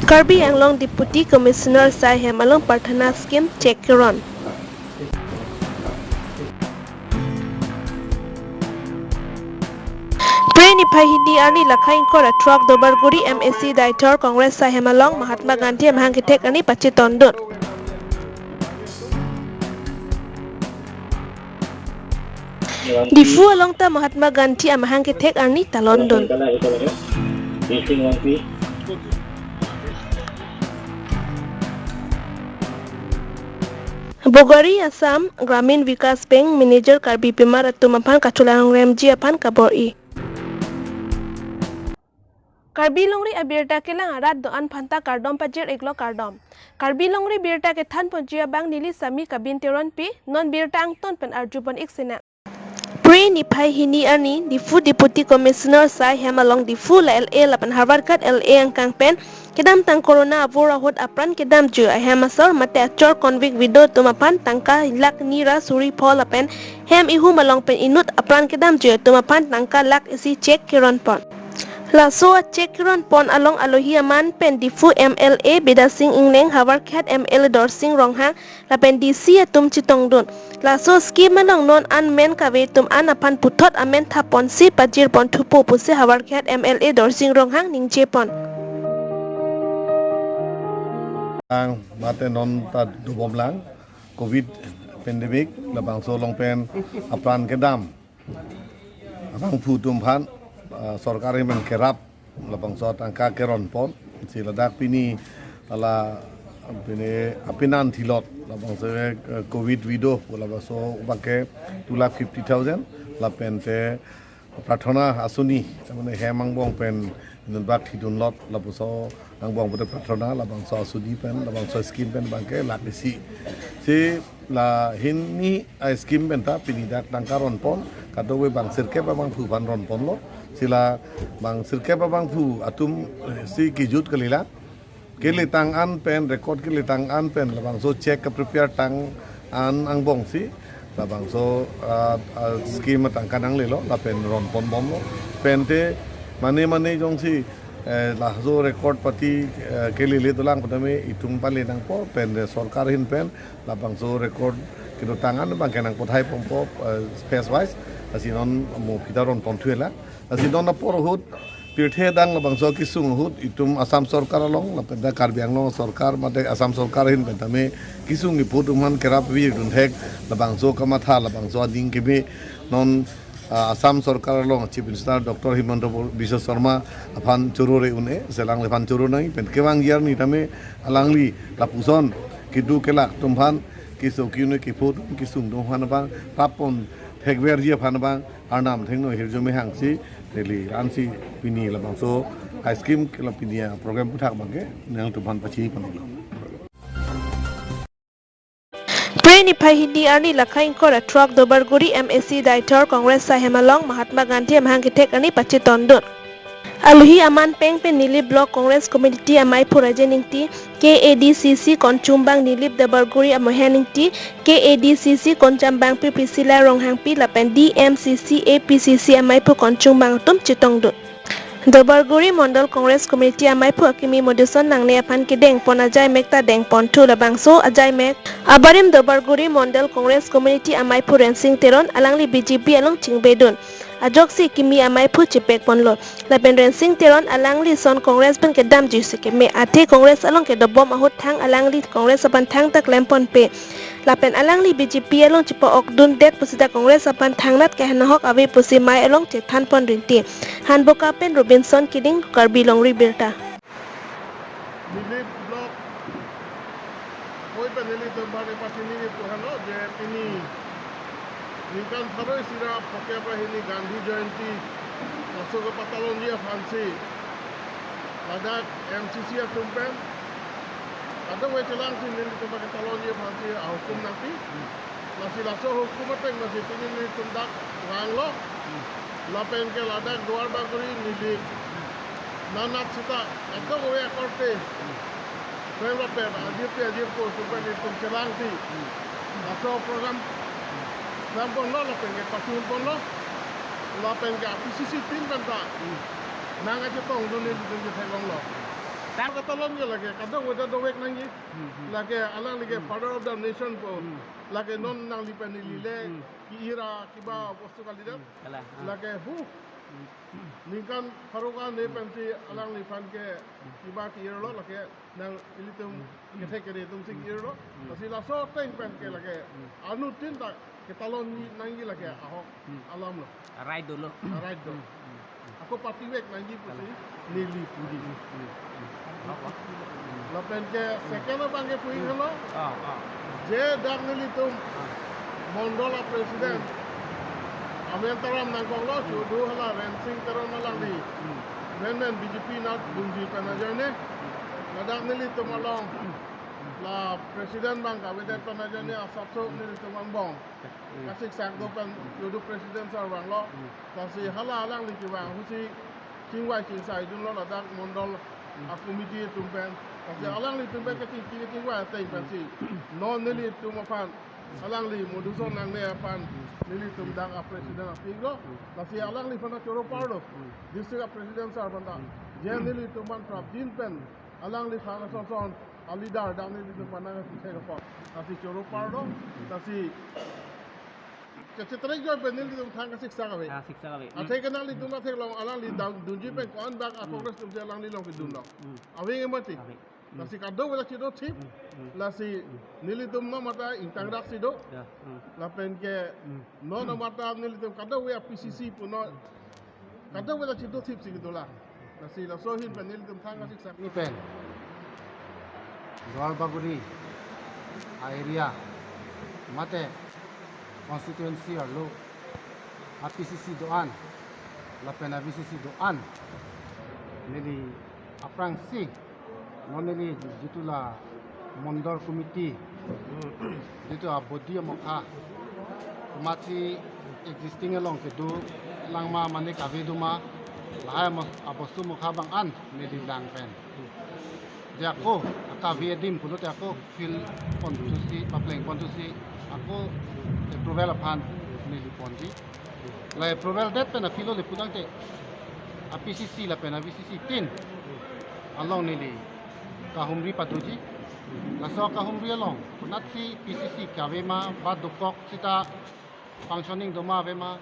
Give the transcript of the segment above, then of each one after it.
Karbi Anglong Deputy Commissioner Sai Hemalong Parthana Scheme Chekiron. Pre Nipahidi Arni Lakhain Kora Truck Dobarguri MSC Daitor Congress Sai Hemalong Mahatma Gandhi Mahangitek Arni Pachitondun. Difu along ta Mahatma Gandhi Mahangitek Arni Talondon. Bogari Assam Gramin Vikas Bank Manager Karbi Pimar Atumapan Kachulang Remji Apan Kabori. Karbi Longri Abirta Kelang Arat Doan Panta Kardom Pajir Eglo Kardom. Karbi Longri Birta Ketan Ponjia Bang Nili Sami Kabin Teron Pi Non Birta Angton Pen Arjuban Iksina. Pre Nipai Hini Arni Difu Deputy Commissioner Sai Hemalong Difu la LA Lapan Harvard Kat LA Angkang Pen Kedam tang corona avura hot apran kedam ju ahemasor mate achor convict video tumapan tangka lak nira suri pol apen hem ihu malong pen inut apran kedam ju tumapan tangka lak isi check kiron pon laso check kiron pon along alohi aman pen difu MLA beda sing ingneng hawar khat ML dor sing ronghang lapen DC tum chitong dun laso scheme manong non an men kawe tum an apan puthot amen thapon si pajir pon thupo puse hawar khat MLA dor sing ronghang ningche pon ang mate non ta dubom lang covid pandemic labang so long pen apran kedam abang putum phan sarkar men kerap labang so tangka keron pon siladak pini ala pini apinan thilot labang so covid video labang so bake 2,50,000 la pente prathana asuni tamane hemang bong pen nunbak hidun lot labang so ang buang pada patrona labang so sudi pen labang so skim pen bangke lakisi si la hini skim pen ta pinidak tangkaron pon kadowe bang sirke bang pu ban ron pon lo sila bang sirke bang pu atum si kijut kelila kele tang an pen record kele tang an pen labang so check ke prepare tang an ang bong si labang so skim tang kanang lelo la pen ron pon bom lo pen te mane jong si lahzo record pati keli le tulang pertama itung pale nang po pen sarkar hin pen labang so record kito tangan bang kenang pothai pompo space wise asinon mo pitaron pontuela asinon na por hut pirthe dang labang so kisung hut itum asam sarkar along lapen da karbi anglong sarkar mate asam sarkar hin pen tame kisung iput uman kerap wi dun thek labang so kamatha labang so ding kebe non Assam Sarkar long Chief Minister Dr. Himanta Biswa Sharma aphan churore une selang lephan churu nai pen kewang year ni tame alangli lapuson kidu kelak tumphan kiso kiune kiput kisung tumphan bang papon thekwer je phan bang arnam thengno hirjome hangsi deli ransi pini labang so ice cream kela pinia program puthak bangke nang tumphan pachi panilo Pre Nipahidi Arni Lakhain Kora Truck Dobarguri MSC Daitor Congress Sai Hemalong Mahatma Gandhi Mahangitek Arni Pachitondun. Aluhi Aman Peng Pen Nilip Block Congress Committee Amai Purajaningti KADCC Konchumbang Nilip Dobarguri Amohaningti KADCC Konchambang Pi Priscilla Ronghangpi Lapen DMCC APCC Amai Pu Konchumbang Tum Chitongdun. Dobarguri Mondal Congress Committee Amai Pu Akimi Modison Nangne Apan Kideng Pon Ajay Mekta Deng Pon Tu Labangso Ajay Mek Abarim Dobarguri Mondal Congress Committee Amai Pu Rensing Teron Alangli BJP Along Chingbedun Ajoksi Kimi Amai Pu Chipek Ponlo Lapen Rensing Teron Alangli Son Congress Pen Kedam Jusike Me Ate Congress Along Kedobom Ahut Thang Alangli Congress Apan Thang Tak Lempon Pe Lapen Alangli BJP Along Chipo Okdun Det Pusida Congress Apan Thangnat Kehanahok Avi Pusi Mai Along Chethan Pon Rinti Hanboka Pen Robinson Kidding Karbi Longri Birta Nilip blok Hoy pa nilip bari pati nilip tuhano je ini Nikan tharoi sira pakya pa hini Gandhi Jayanti masuk ke patalon dia fancy Ladak MCC ya tumpen ada we celang si nilip tu pakai talon dia fancy hukum nanti masih laso hukum apa masih ini ni tundak ranglo lapen ke ladak duar baguri nilip nanat sita ada we korte Pemla pera ajir ko tumpen itu celang si laso program Lampon lo lapen ke pasun pon lo lapen ke PCC tin banta nanga je tong dun ni dun je thegong lo Catalan lagi, kadang kita dowek nangi, lagi alang lagi father of the nation po, lagi non nang lipan nilile, kira kiba posto kandidat, lagi ningkan harukan ne pensi alang lipan ke kiba kira lo, lagi nang ilitum kita kiri tum sing kira lo, masih laso teng pen ke lagi anu tinta Catalan nangi lagi ahok alam lo. Right dulu. Right dulu. Aku parti wek nangi putih nili pudi. Lapen ke second apa ke puing halo? Je dak nili tum mondola presiden. Amen taram nang kong lo chudu hala rensing taram malang di. Men BJP nak bunji panajane. Nadak nili tum along. La presiden bang kabinet panajane asap so nili tum bang. Kasih sakdo pan chudu presiden sarwang lo. Kasih hala alang li kiwang husi kingwai kinsai dun lo nadak mondol akomiti tumpen. Kasi alang li tumpen kasi kingwai tay pensi. Non nili tumapan. Alang li moduson nang ne apan nili tumdang a presiden apinglo. Kasi alang li pana choro pardo. District a presiden sar banda. Jen nili tumpan prap din pen. Alang li khana son alidar dang nili tumpan nang kisay ko. Kasi choro pardo. Kasi Cetera job benil di thang ka siksa ka be. Siksa ka be. Athai ka nang li tumna thek long alang li dunji pe kon bak a congress tum alang li long ki dun lo. Awing emati. Nasi kado wala chido tip. Lasi nili tum no mata intang rak sido. La pen ke no mata nili tum kado we PCC puno. Kado wala chido tip sig dola. Nasi la sohin pen nili tum thang ka siksa. Ni pen. Jolpaguri area mate constituency arlo PCC doan lapena VCC doan nili aprang si nonili jitula mondor committee jitu abodi mokha kumati existing along ke do langma mane kaveduma lahai abostu mokha bang an nili lang pen jako akavedim puno te ako fil kontusi papleng kontusi ako approval upon nili ponji la approval det pena filo le pudang te a PCC la pena VCC tin along nili kahumri patuji la so kahumri along kunatsi PCC kavema ba dokok sita functioning doma vema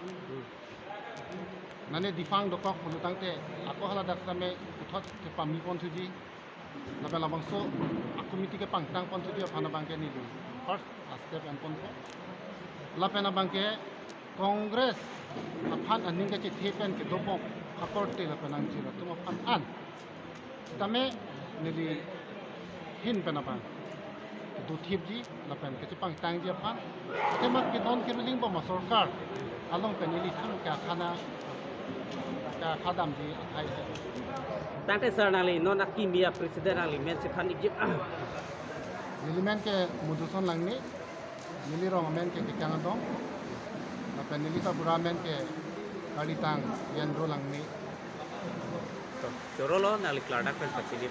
nane difang dokok pulutang te ako hala dak same uthot te pami pontuji la pela bangso akomiti ke pangtang pontuji phana bangke nili first step and ponto la pena bangke congress aphan aning ke thepen ke dobok akorte la penang chira tum aphan an tame nili hin pena bang do thipji la pen ke pang tang ji aphan temat ke don ke ling bo ma sarkar along pe nili thang ka khana ka khadam ji athai Tante sarnali non akimia presiden ali men se khanik jip. nili men ke muduson langni nili rong men ke kang dong la pen nili ta bura men ke kalitang yandro langni Chorolo nali kladak pen pachili.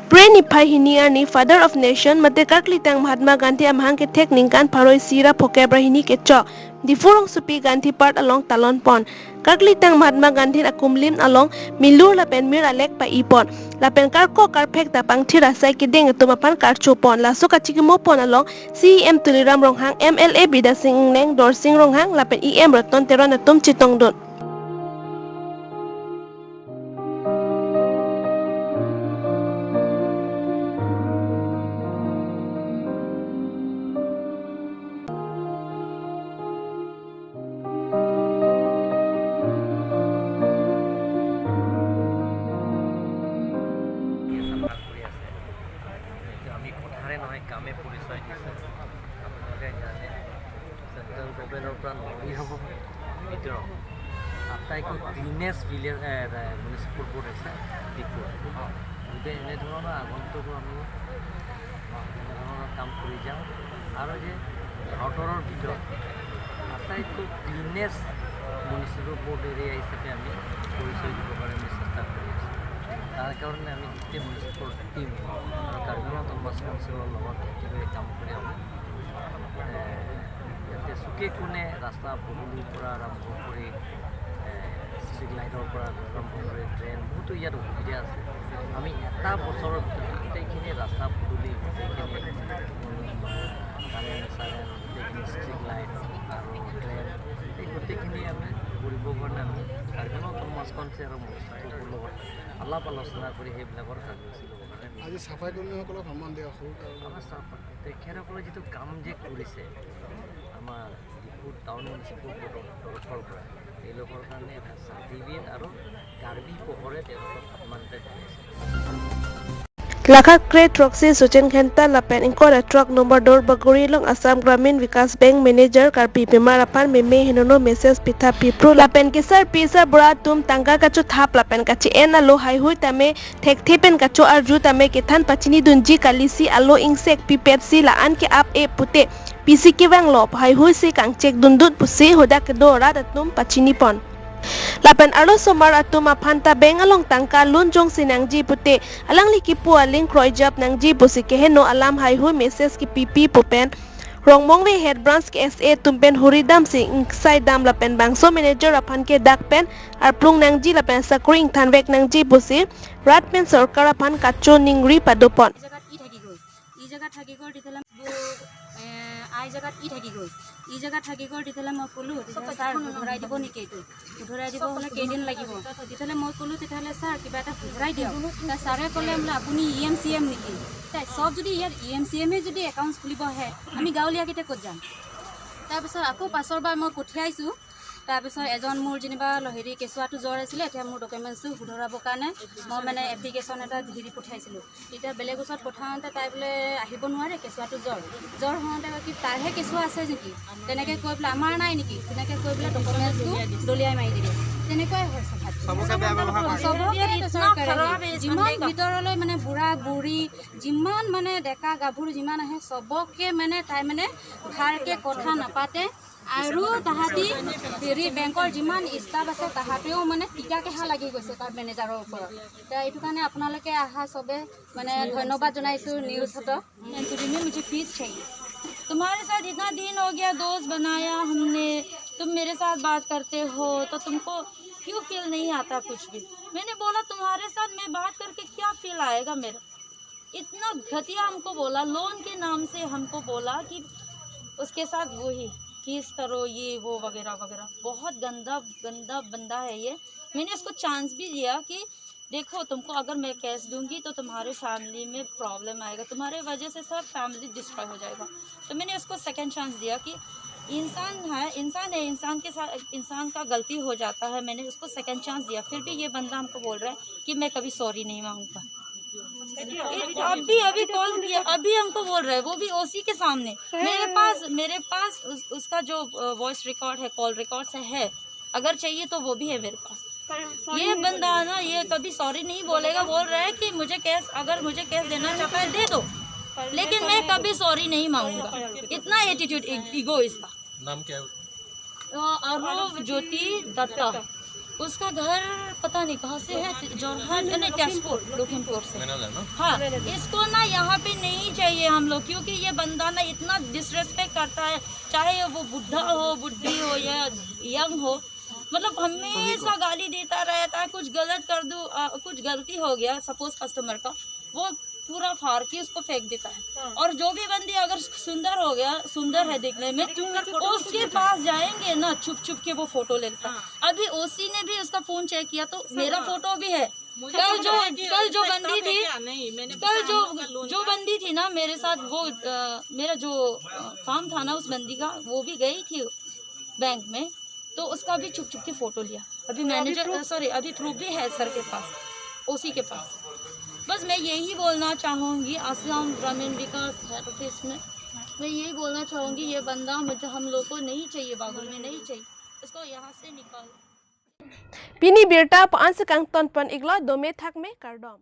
Preni Pai Hiniarni, Father of Nation, Mate Karklitang Mahatma Gandhi Amhang ke Tek Ningkan Paroi Sira Pokebra ke Chok. Di Furong Supi Gandhi part along Talon Pon. Karklitang Mahatma Gandhi akumlim along Milur Lapen Mir Alek Pa Ipon. Lapen Karko Karpek Tapang Tira Sai Kiding Tumapan Karchupon. Lasuka Chikimopon along CEM Tuliram Ronghang MLA Bida Sing Neng Dor Sing Ronghang Lapen EM Raton Teron Atum Chitong Dun. কামে পৰিচয় দিছে আপোনালোকে জানে central গভৰ্ণমেণ্টৰ পৰা নৰি হ'ব ভিতৰত আটাইতকৈ cleanest village municipal board হৈছে ডিপুৰ গতিকে এনেধৰণৰ আগন্তুকো আমি এনেধৰণৰ কাম কৰি যাওঁ আৰু যে ভাৰতৰ ভিতৰত আটাইতকৈ ক্লিনেষ্ট মিউনিচিপেল বৰ্ড এৰিয়া হিচাপে আমি পৰিচয় দিব কাৰণে আমি চেষ্টা কৰি আছোঁ তাৰ কাৰণে আমি গোটেই মিউনিচিপেল টিম আৰু কাৰ্বিআংলং অট'নমাছ কাউন্সিলৰ লগত একেলগে কাম কৰি আমি ইয়াতে চুকে কোণে ৰাস্তা পদূলিৰ পৰা আৰম্ভ কৰি ষ্ট্ৰীট লাইটৰ পৰা আৰম্ভ কৰি ট্ৰেইন বহুতো ইয়াত অসুবিধা আছে। আমি এটা বছৰৰ ভিতৰত গোটেইখিনি ৰাস্তা পদূলি গোটেইখিনি কাৰেণ্ট চাৰেণ্ট গোটেইখিনি ষ্ট্ৰীট লাইট আৰু ট্ৰেইন এই গোটেইখিনি আমি কৰিবৰ কাৰণে আমি কাৰ্বিআংলং অট'নমাছ কনচেপ্টৰ মুখ্যমন্ত্ৰীৰ লগত আলাপ আলোচনা কৰি সেইবিলাকৰ কাৰ্যসূচী ল'বৰ কাৰণে আজি চাফাই কৰ্মীসকলক সন্মান দিয়া হ'ল। আমাৰ তেখেতসকলে যিটো কাম যে কৰিছে আমাৰ ডিফু টাউন মিউনিচিপেল তৰফৰ পৰা তেওঁলোকৰ কাৰণে এটা চাৰ্টিফিকেট আৰু কাৰ্বি পোহৰে তেওঁলোকক সন্মানিত কৰিছে। Lakak Kre Troksi Suchen Khenta Lapen Inkora Truck Number Dor Baguri Long Assam Gramin Vikas Bank Manager Karpi Pimarapan Meme Hinono Mrs. Pitha Pipru Lapen Kisar Pisa Bra Tum Tangga Kachu Thap Lapen Kachi Ena Lo Hai Hui Tame Thek Thepen Kachu Arju Tame Kethan Pachini Dunji Kalisi Alo Insek Pipet Si Laan Ke Ap E Pute Pisi Kiwang Lop Hai Hui Si Kangcek Dundut Pusi Hoda Kedora Datum Pachini Pon Lapan arlo somar atuma phanta beng along tangka lunjong sinangji pute alang likipu aling kroijap nangji pusi keheno alam hai hui message ki pp pupen rongmong we head branch ke sa tumpen huridam sing sai dam lapen bangso manager aphan ke dakpen arplung nangji lapen sakring thanwek nangji pusi ratpen sarkar aphan kacho ningri padopon ই জায়গা থাকি গৈ দিলে আই জায়গাত ই থাকি গৈ ই জায়গা থাকি গৈ দিলে মই ক'লোঁ ছাৰ ঘূৰাই দিব নেকি এইটো ঘূৰাই দিব হ'লে কেইদিন লাগিব তেতিয়াহ'লে মই ক'লোঁ তেতিয়াহ'লে ছাৰ কিবা এটা ঘূৰাই দিয়ক ছাৰে ক'লে বোলে আপুনি EMCM নেকি তাই চব যদি ইয়াত EMCMে যদি একাউণ্ট খুলিব আহে আমি গাঁৱলীয়াকেইটা ক'ত যাম তাৰপিছত আকৌ পাছৰবাৰ মই পঠিয়াইছোঁ তাৰপিছত এজন মোৰ যেনিবা হেৰি কেঁচুৱাটো জ্বৰ আছিলে এতিয়া মোৰ ডকুমেণ্টছটো শুধৰাবৰ কাৰণে মই মানে এপ্লিকেশ্যন এটা হেৰি পঠাইছিলোঁ এতিয়া বেলেগ ওচৰত পঠাওঁতে তাই বোলে আহিব নোৱাৰে কেঁচুৱাটো জ্বৰ হওঁতে কি তাৰহে কেঁচুৱা আছে নেকি তেনেকৈ কৈ পেলাই আমাৰ নাই নেকি তেনেকৈ কৈ পেলাই ডকুমেণ্টছটো দলিয়াই মাৰি দিলে তেনেকুৱাই হয় চবকে যিমান ভিতৰলৈ মানে বুঢ়া বুঢ়ী যিমান মানে ডেকা গাভৰু যিমান আহে চবকে মানে তাই মানে ভালকৈ কথা নাপাতে আৰু তাহাঁতি হেৰি বেংকৰ যিমান ষ্টাফ আছে তাহাঁতেও মানে টিকা কেহা লাগি গৈছে তাৰ মেনেজাৰৰ ওপৰত এতিয়া এইটো কাৰণে আপোনালোকে আহা চবে মানে ধন্যবাদ জনাইছোঁ নিউজহঁতক मुझे फीस चाहिए तुम्हारे साथ इतना दिन हो गया दोस्त बनाया हमने तुम मेरे साथ बात करते हो तो तुमको क्यों फील नहीं आता कुछ भी मैंने बोला तुम्हारे साथ मैं बात करके क्या फील आएगा मेरा इतना घटिया हमको बोला लोन के नाम से हमको बोला कि उसके साथ वही केस करो ये वो वगैरह वगैरह बहुत गंदा बंदा है ये मैंने उसको चांस भी दिया कि देखो तुमको अगर मैं केस दूंगी तो तुम्हारे फैमिली में प्रॉब्लम आएगा तुम्हारे वजह से सब फैमिली डिस्ट्रॉय हो जाएगा तो मैंने उसको सेकंड चांस दिया कि इंसान है इंसान के साथ इंसान का गलती हो जाता है मैंने उसको सेकंड चांस दिया फिर भी ये बंदा हमको बोल रहा है कि मैं कभी सॉरी नहीं मांगूंगा अभी कॉल किया अभी हमको बोल रहा है वो भी ओसी के सामने मेरे पास उसका जो वॉइस रिकॉर्ड है कॉल रिकॉर्ड से है अगर चाहिए तो वो भी है मेरे पास ये बंदा ना ये कभी सॉरी नहीं बोलेगा बोल रहा है कि अगर मुझे केस देना चाहता है दे दो लेकिन मैं कभी सॉरी नहीं मांगूंगा इतना एटीट्यूड ईगो इसका नाम क्या है अरूप ज्योति दत्ता उसका घर पता नहीं कहाँ से है जोरहाट नहीं तेजपुर लखीमपुर से हाँ इसको ना यहाँ पे नहीं चाहिए हम लोग क्योंकि ये बंदा ना इतना डिसरेस्पेक्ट करता है चाहे वो बुढ़ा हो बुढ़ी हो या यंग हो मतलब हमेशा गाली देता रहता है कुछ गलत कर दूँ कुछ गलती हो गया सपोज कस्टमर का वो पूरा फाड़ के उसको फेंक देता है और जो भी बंदी अगर सुंदर है देखने में उसके पास जाएंगे ना छुप के वो फोटो लेता है अभी ओसी ने भी उसका फोन चेक किया तो मेरा फोटो भी है कल जो बंदी थी जो बंदी थी ना मेरे साथ वो मेरा जो काम था ना उस बंदी का वो भी गई थी बैंक में तो उसका भी छुप के फोटो लिया अभी अभी प्रूफ भी है सर के पास ओसी के पास बस मैं यही बोलना चाहूँगी असम ग्रामीण विकास हेड ऑफिस में मैं यही बोलना चाहूँगी ये बंदा मुझे हम लोग को नहीं चाहिए बागुल में नहीं चाहिए इसको यहाँ से निकालो Pini birta paan sekang ton pon iglo dome thak me kardom